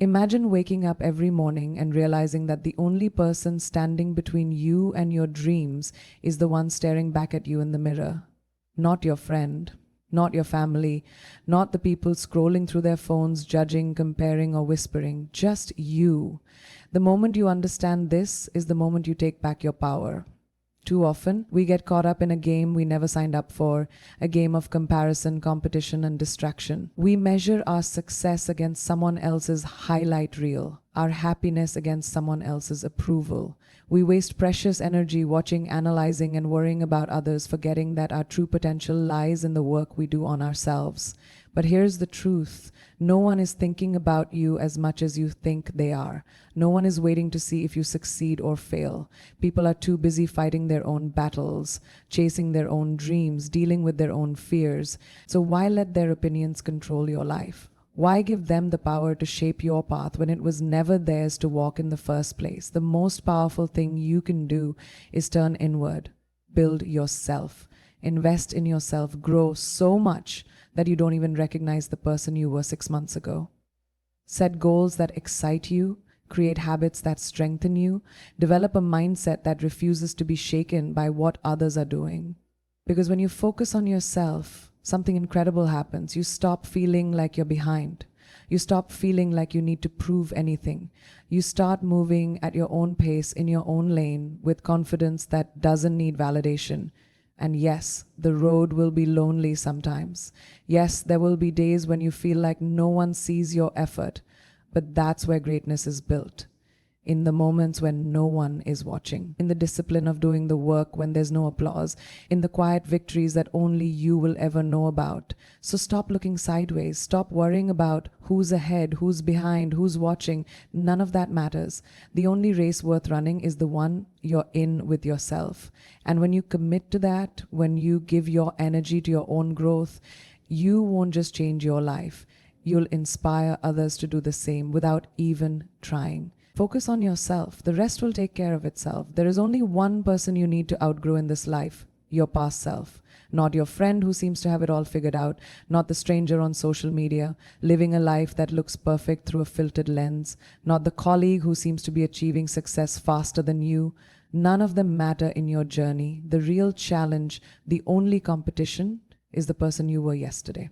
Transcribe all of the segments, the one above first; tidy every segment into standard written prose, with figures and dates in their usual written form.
Imagine waking up every morning and realizing that the only person standing between you and your dreams is the one staring back at you in the mirror. Not your friend, not your family, not the people scrolling through their phones, judging, comparing, or whispering. Just you. The moment you understand this is the moment you take back your power. Too often, we get caught up in a game we never signed up for, a game of comparison, competition, and distraction. We measure our success against someone else's highlight reel, our happiness against someone else's approval. We waste precious energy watching, analyzing, and worrying about others, forgetting that our true potential lies in the work we do on ourselves. But here's the truth. No one is thinking about you as much as you think they are. No one is waiting to see if you succeed or fail. People are too busy fighting their own battles, chasing their own dreams, dealing with their own fears. So why let their opinions control your life? Why give them the power to shape your path when it was never theirs to walk in the first place? The most powerful thing you can do is turn inward, build yourself, invest in yourself, grow so much that you don't even recognize the person you were 6 months ago. Set goals that excite you, create habits that strengthen you, develop a mindset that refuses to be shaken by what others are doing. Because when you focus on yourself, something incredible happens. You stop feeling like you're behind. You stop feeling like you need to prove anything. You start moving at your own pace in your own lane with confidence that doesn't need validation. And yes, the road will be lonely sometimes. Yes, there will be days when you feel like no one sees your effort, but that's where greatness is built. In the moments when no one is watching, in the discipline of doing the work when there's no applause, in the quiet victories that only you will ever know about. So stop looking sideways, stop worrying about who's ahead, who's behind, who's watching. None of that matters. The only race worth running is the one you're in with yourself. And when you commit to that, when you give your energy to your own growth, you won't just change your life. You'll inspire others to do the same without even trying. Focus on yourself. The rest will take care of itself. There is only one person you need to outgrow in this life, your past self. Not your friend who seems to have it all figured out, not the stranger on social media, living a life that looks perfect through a filtered lens, not the colleague who seems to be achieving success faster than you. None of them matter in your journey. The real challenge, the only competition, is the person you were yesterday.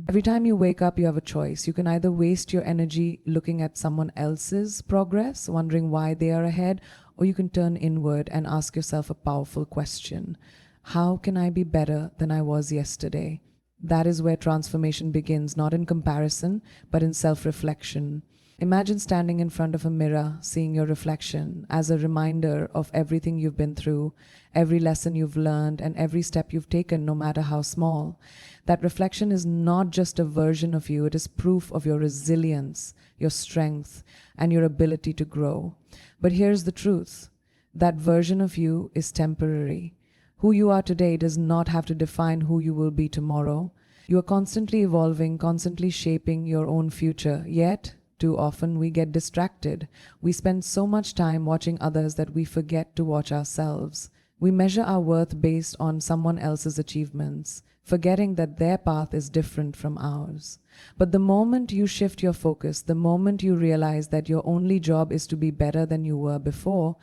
Every time you wake up, you have a choice. You can either waste your energy looking at someone else's progress, wondering why they are ahead, or you can turn inward and ask yourself a powerful question. How can I be better than I was yesterday? That is where transformation begins, not in comparison, but in self-reflection. Imagine standing in front of a mirror, seeing your reflection as a reminder of everything you've been through, every lesson you've learned, and every step you've taken, no matter how small. That reflection is not just a version of you, it is proof of your resilience, your strength, and your ability to grow. But here's the truth. That version of you is temporary. Who you are today does not have to define who you will be tomorrow. You are constantly evolving, constantly shaping your own future, yet too often we get distracted. We spend so much time watching others that we forget to watch ourselves. We measure our worth based on someone else's achievements, forgetting that their path is different from ours. But the moment you shift your focus, the moment you realize that your only job is to be better than you were before,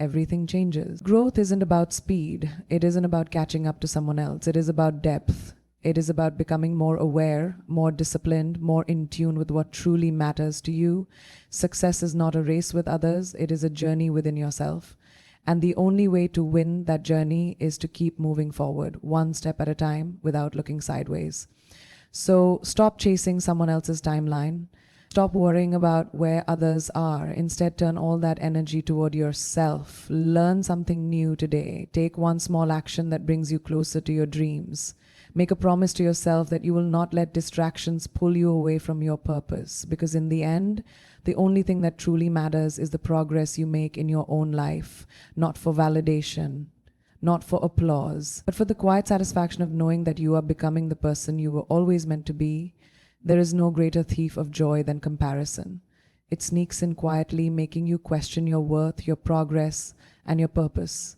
everything changes. Growth isn't about speed. It isn't about catching up to someone else. It is about depth. It is about becoming more aware, more disciplined, more in tune with what truly matters to you. Success is not a race with others. It is a journey within yourself. And the only way to win that journey is to keep moving forward, one step at a time, without looking sideways. So stop chasing someone else's timeline. Stop worrying about where others are. Instead, turn all that energy toward yourself. Learn something new today. Take one small action that brings you closer to your dreams. Make a promise to yourself that you will not let distractions pull you away from your purpose, because in the end, the only thing that truly matters is the progress you make in your own life, not for validation, not for applause, but for the quiet satisfaction of knowing that you are becoming the person you were always meant to be. There is no greater thief of joy than comparison. It sneaks in quietly, making you question your worth, your progress, and your purpose.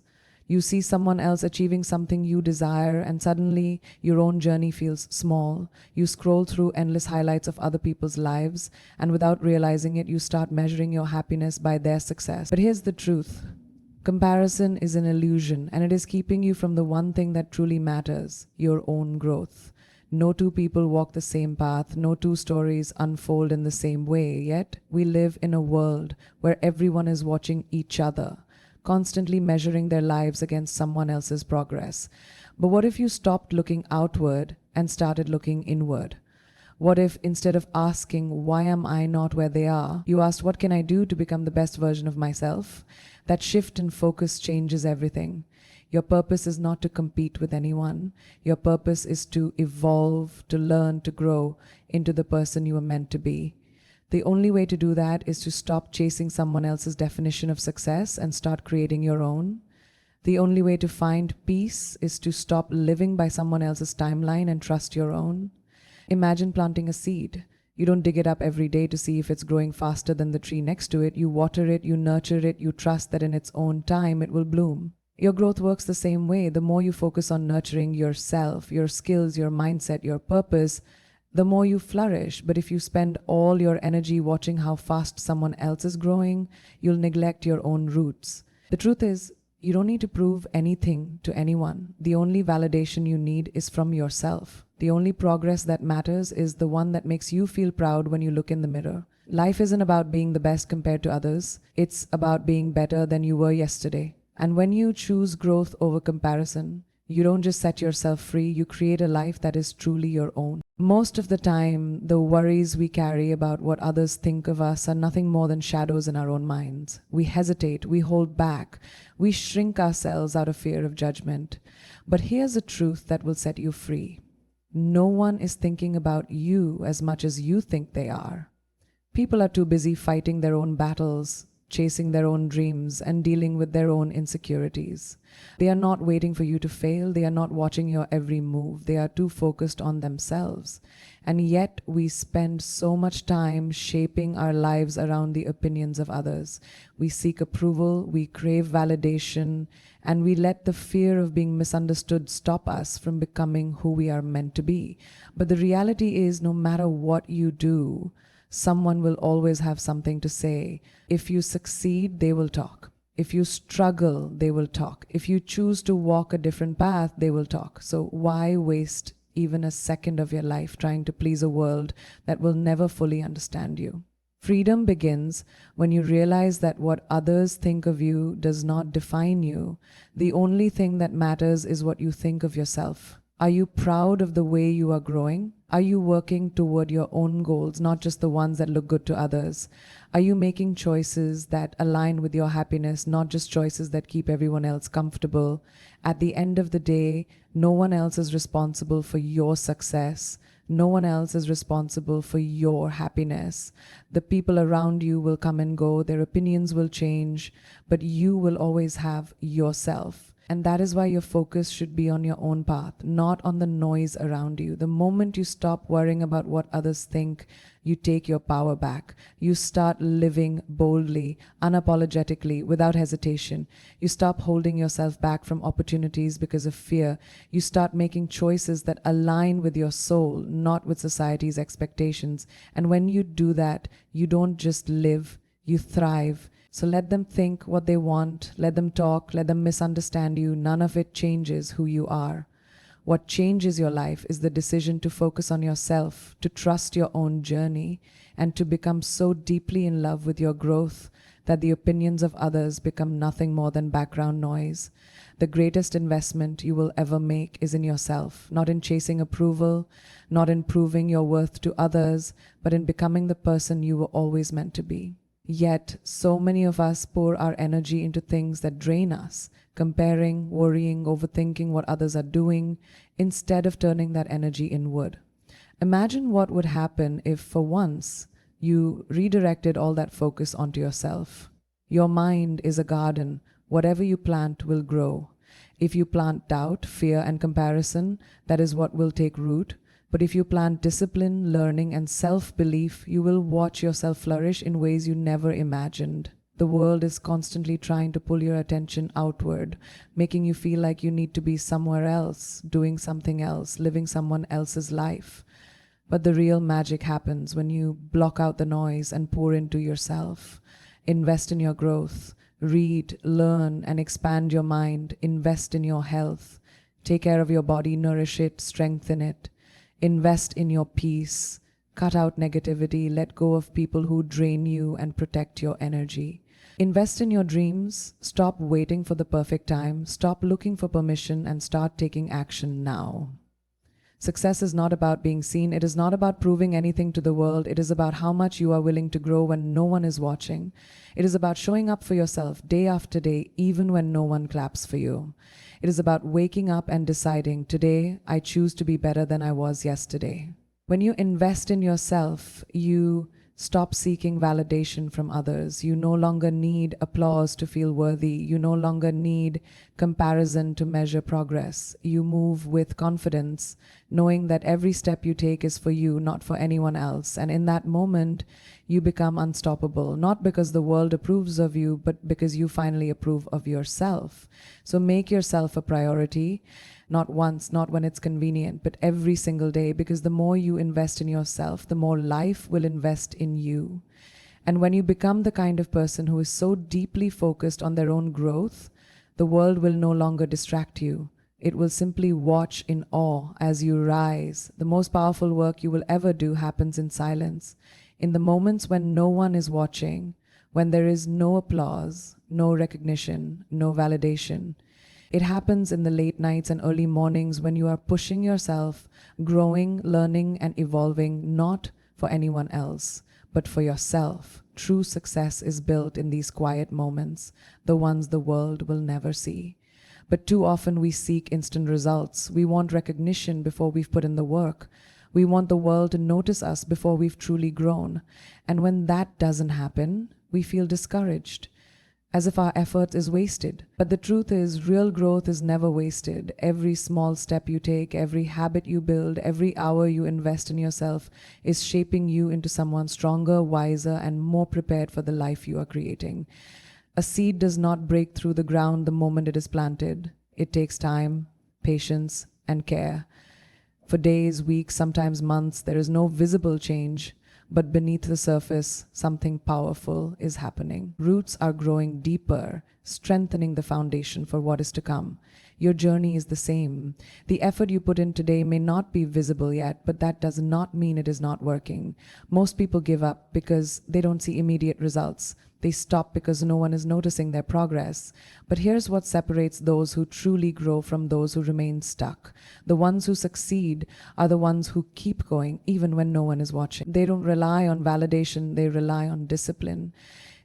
You see someone else achieving something you desire, and suddenly your own journey feels small. You scroll through endless highlights of other people's lives, and without realizing it, you start measuring your happiness by their success. But here's the truth: comparison is an illusion, and it is keeping you from the one thing that truly matters: your own growth. No two people walk the same path, no two stories unfold in the same way, yet we live in a world where everyone is watching each other, constantly measuring their lives against someone else's progress. But what if you stopped looking outward and started looking inward? What if instead of asking, why am I not where they are, you asked, what can I do to become the best version of myself? That shift in focus changes everything. Your purpose is not to compete with anyone. Your purpose is to evolve, to learn, to grow into the person you are meant to be. The only way to do that is to stop chasing someone else's definition of success and start creating your own. The only way to find peace is to stop living by someone else's timeline and trust your own. Imagine planting a seed. You don't dig it up every day to see if it's growing faster than the tree next to it. You water it, you nurture it, you trust that in its own time it will bloom. Your growth works the same way. The more you focus on nurturing yourself, your skills, your mindset, your purpose, the more you flourish. But if you spend all your energy watching how fast someone else is growing, you'll neglect your own roots. The truth is, you don't need to prove anything to anyone. The only validation you need is from yourself. The only progress that matters is the one that makes you feel proud when you look in the mirror. Life isn't about being the best compared to others. It's about being better than you were yesterday. And when you choose growth over comparison, you don't just set yourself free, you create a life that is truly your own. Most of the time, the worries we carry about what others think of us are nothing more than shadows in our own minds. We hesitate, we hold back, we shrink ourselves out of fear of judgment. But here's a truth that will set you free. No one is thinking about you as much as you think they are. People are too busy fighting their own battles, chasing their own dreams, and dealing with their own insecurities. They are not waiting for you to fail. They are not watching your every move. They are too focused on themselves. And yet we spend so much time shaping our lives around the opinions of others. We seek approval, we crave validation, and we let the fear of being misunderstood stop us from becoming who we are meant to be. But the reality is, no matter what you do, someone will always have something to say. If you succeed, they will talk. If you struggle, they will talk. If you choose to walk a different path, they will talk. So why waste even a second of your life trying to please a world that will never fully understand you? Freedom begins when you realize that what others think of you does not define you. The only thing that matters is what you think of yourself. Are you proud of the way you are growing? Are you working toward your own goals, not just the ones that look good to others? Are you making choices that align with your happiness, not just choices that keep everyone else comfortable? At the end of the day, no one else is responsible for your success. No one else is responsible for your happiness. The people around you will come and go, their opinions will change, but you will always have yourself. And that is why your focus should be on your own path, not on the noise around you. The moment you stop worrying about what others think, you take your power back. You start living boldly, unapologetically, without hesitation. You stop holding yourself back from opportunities because of fear. You start making choices that align with your soul, not with society's expectations. And when you do that, you don't just live, you thrive. So let them think what they want, let them talk, let them misunderstand you. None of it changes who you are. What changes your life is the decision to focus on yourself, to trust your own journey, and to become so deeply in love with your growth that the opinions of others become nothing more than background noise. The greatest investment you will ever make is in yourself, not in chasing approval, not in proving your worth to others, but in becoming the person you were always meant to be. Yet, so many of us pour our energy into things that drain us, comparing, worrying, overthinking what others are doing, instead of turning that energy inward. Imagine what would happen if, for once, you redirected all that focus onto yourself. Your mind is a garden. Whatever you plant will grow. If you plant doubt, fear, and comparison, that is what will take root. But if you plant discipline, learning, and self-belief, you will watch yourself flourish in ways you never imagined. The world is constantly trying to pull your attention outward, making you feel like you need to be somewhere else, doing something else, living someone else's life. But the real magic happens when you block out the noise and pour into yourself. Invest in your growth, read, learn, and expand your mind. Invest in your health. Take care of your body, nourish it, strengthen it. Invest in your peace. Cut out negativity, let go of people who drain you, and protect your energy. Invest in your dreams. Stop waiting for the perfect time. Stop looking for permission and start taking action now. Success is not about being seen. It is not about proving anything to the world. It is about how much you are willing to grow when no one is watching. It is about showing up for yourself day after day, even when no one claps for you. It is about waking up and deciding, today I choose to be better than I was yesterday. When you invest in yourself, you stop seeking validation from others. You no longer need applause to feel worthy. You no longer need comparison to measure progress. You move with confidence, knowing that every step you take is for you, not for anyone else. And in that moment, you become unstoppable, not because the world approves of you, but because you finally approve of yourself. So make yourself a priority. Not once, not when it's convenient, but every single day, because the more you invest in yourself, the more life will invest in you. And when you become the kind of person who is so deeply focused on their own growth, the world will no longer distract you. It will simply watch in awe as you rise. The most powerful work you will ever do happens in silence, in the moments when no one is watching, when there is no applause, no recognition, no validation. It happens in the late nights and early mornings when you are pushing yourself, growing, learning, and evolving, not for anyone else, but for yourself. True success is built in these quiet moments, the ones the world will never see. But too often we seek instant results. We want recognition before we've put in the work. We want the world to notice us before we've truly grown. And when that doesn't happen, we feel discouraged, as if our effort is wasted. But the truth is, real growth is never wasted. Every small step you take, every habit you build, every hour you invest in yourself is shaping you into someone stronger, wiser, and more prepared for the life you are creating. A seed does not break through the ground the moment it is planted. It takes time, patience, and care. For days, weeks, sometimes months, there is no visible change. But beneath the surface, something powerful is happening. Roots are growing deeper, strengthening the foundation for what is to come. Your journey is the same. The effort you put in today may not be visible yet, but that does not mean it is not working. Most people give up because they don't see immediate results. They stop because no one is noticing their progress. But here's what separates those who truly grow from those who remain stuck. The ones who succeed are the ones who keep going even when no one is watching. They don't rely on validation, they rely on discipline.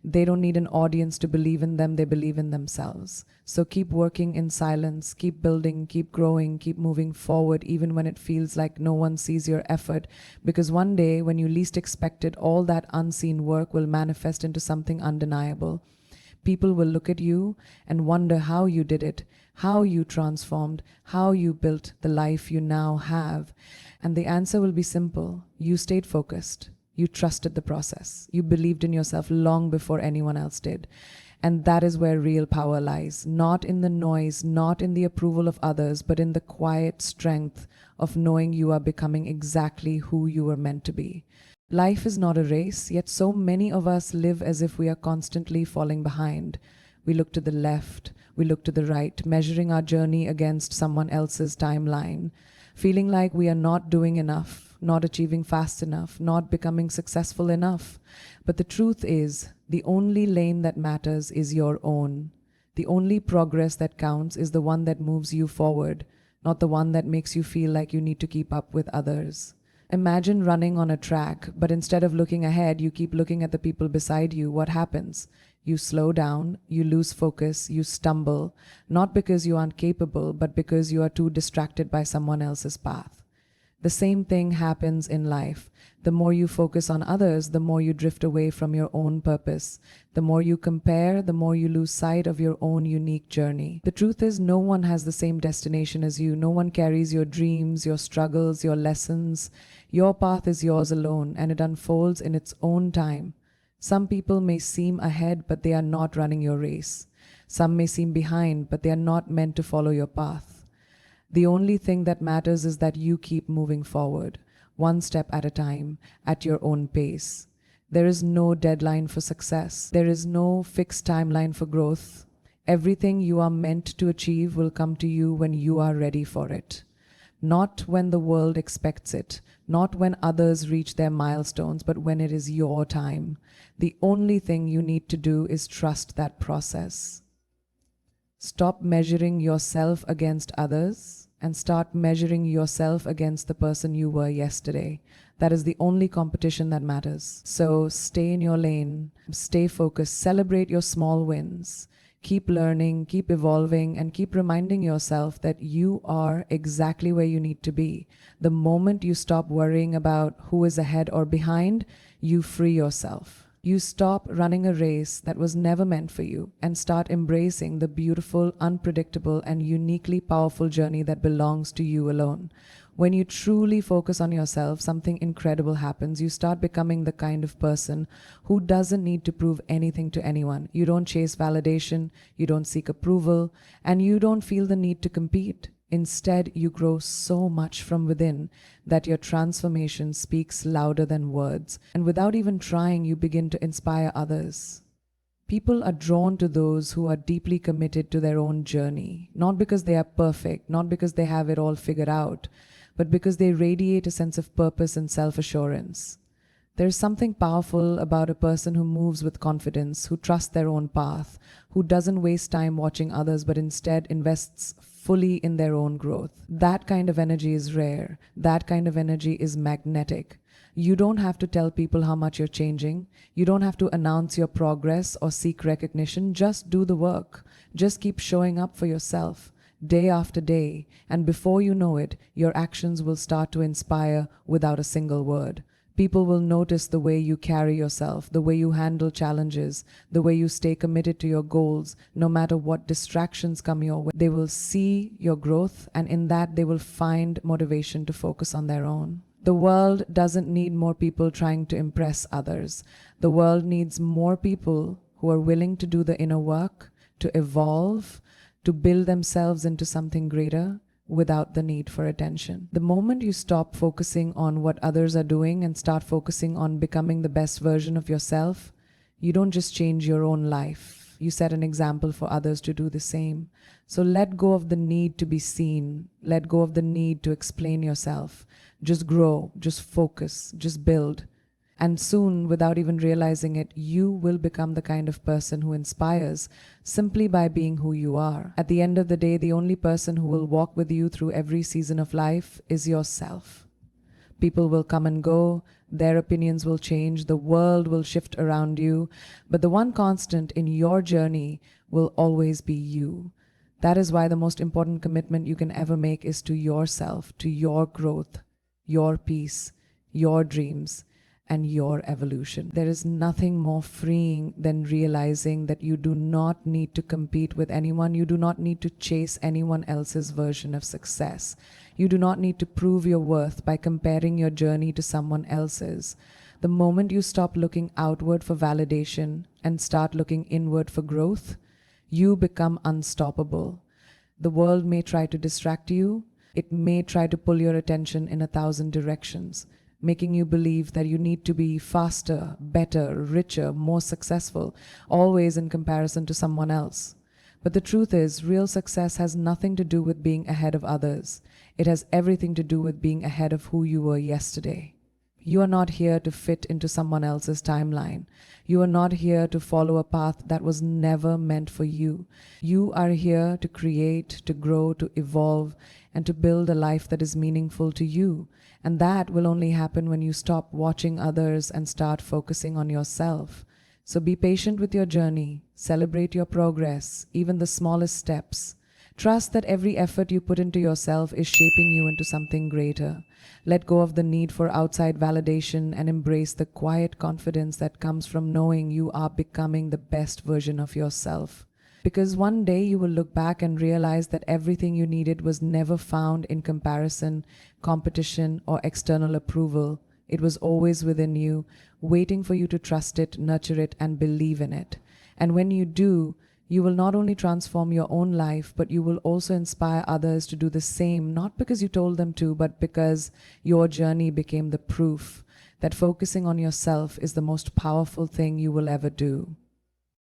They don't need an audience to believe in them, they believe in themselves. So keep working in silence, keep building, keep growing, keep moving forward, even when it feels like no one sees your effort. Because one day, when you least expect it, all that unseen work will manifest into something undeniable. People will look at you and wonder how you did it, how you transformed, how you built the life you now have. And the answer will be simple. You stayed focused. You trusted the process. You believed in yourself long before anyone else did. And that is where real power lies, not in the noise, not in the approval of others, but in the quiet strength of knowing you are becoming exactly who you were meant to be. Life is not a race, yet so many of us live as if we are constantly falling behind. We look to the left, we look to the right, measuring our journey against someone else's timeline, feeling like we are not doing enough, not achieving fast enough, not becoming successful enough. But the truth is, the only lane that matters is your own. The only progress that counts is the one that moves you forward, not the one that makes you feel like you need to keep up with others. Imagine running on a track, but instead of looking ahead, you keep looking at the people beside you. What happens? You slow down, you lose focus, you stumble, not because you aren't capable, but because you are too distracted by someone else's path. The same thing happens in life. The more you focus on others, the more you drift away from your own purpose. The more you compare, the more you lose sight of your own unique journey. The truth is, no one has the same destination as you. No one carries your dreams, your struggles, your lessons. Your path is yours alone, and it unfolds in its own time. Some people may seem ahead, but they are not running your race. Some may seem behind, but they are not meant to follow your path. The only thing that matters is that you keep moving forward, one step at a time, at your own pace. There is no deadline for success. There is no fixed timeline for growth. Everything you are meant to achieve will come to you when you are ready for it. Not when the world expects it, not when others reach their milestones, but when it is your time. The only thing you need to do is trust that process. Stop measuring yourself against others and start measuring yourself against the person you were yesterday. That is the only competition that matters. So stay in your lane, stay focused, celebrate your small wins. Keep learning, keep evolving, and keep reminding yourself that you are exactly where you need to be. The moment you stop worrying about who is ahead or behind, you free yourself. You stop running a race that was never meant for you and start embracing the beautiful, unpredictable, and uniquely powerful journey that belongs to you alone. When you truly focus on yourself, something incredible happens. You start becoming the kind of person who doesn't need to prove anything to anyone. You don't chase validation, you don't seek approval, and you don't feel the need to compete. Instead, you grow so much from within that your transformation speaks louder than words. And without even trying, you begin to inspire others. People are drawn to those who are deeply committed to their own journey, not because they are perfect, not because they have it all figured out, but because they radiate a sense of purpose and self-assurance. There is something powerful about a person who moves with confidence, who trusts their own path, who doesn't waste time watching others, but instead invests fully in their own growth. That kind of energy is rare. That kind of energy is magnetic. You don't have to tell people how much you're changing. You don't have to announce your progress or seek recognition. Just do the work. Just keep showing up for yourself day after day. And before you know it, your actions will start to inspire without a single word. People will notice the way you carry yourself, the way you handle challenges, the way you stay committed to your goals, no matter what distractions come your way. They will see your growth, and in that they will find motivation to focus on their own. The world doesn't need more people trying to impress others. The world needs more people who are willing to do the inner work, to evolve, to build themselves into something greater, without the need for attention. The moment you stop focusing on what others are doing and start focusing on becoming the best version of yourself, you don't just change your own life. You set an example for others to do the same. So let go of the need to be seen. Let go of the need to explain yourself. Just grow, just focus, just build. And soon, without even realizing it, you will become the kind of person who inspires simply by being who you are. At the end of the day, the only person who will walk with you through every season of life is yourself. People will come and go, their opinions will change, the world will shift around you, but the one constant in your journey will always be you. That is why the most important commitment you can ever make is to yourself, to your growth, your peace, your dreams, and your evolution. There is nothing more freeing than realizing that you do not need to compete with anyone. You do not need to chase anyone else's version of success. You do not need to prove your worth by comparing your journey to someone else's. The moment you stop looking outward for validation and start looking inward for growth, you become unstoppable. The world may try to distract you. It may try to pull your attention in 1,000 directions, making you believe that you need to be faster, better, richer, more successful, always in comparison to someone else. But the truth is, real success has nothing to do with being ahead of others. It has everything to do with being ahead of who you were yesterday. You are not here to fit into someone else's timeline. You are not here to follow a path that was never meant for you. You are here to create, to grow, to evolve, and to build a life that is meaningful to you. And that will only happen when you stop watching others and start focusing on yourself. So be patient with your journey. Celebrate your progress, even the smallest steps. Trust that every effort you put into yourself is shaping you into something greater. Let go of the need for outside validation and embrace the quiet confidence that comes from knowing you are becoming the best version of yourself. Because one day you will look back and realize that everything you needed was never found in comparison, competition, or external approval. It was always within you, waiting for you to trust it, nurture it, and believe in it. And when you do, you will not only transform your own life, but you will also inspire others to do the same, not because you told them to, but because your journey became the proof that focusing on yourself is the most powerful thing you will ever do.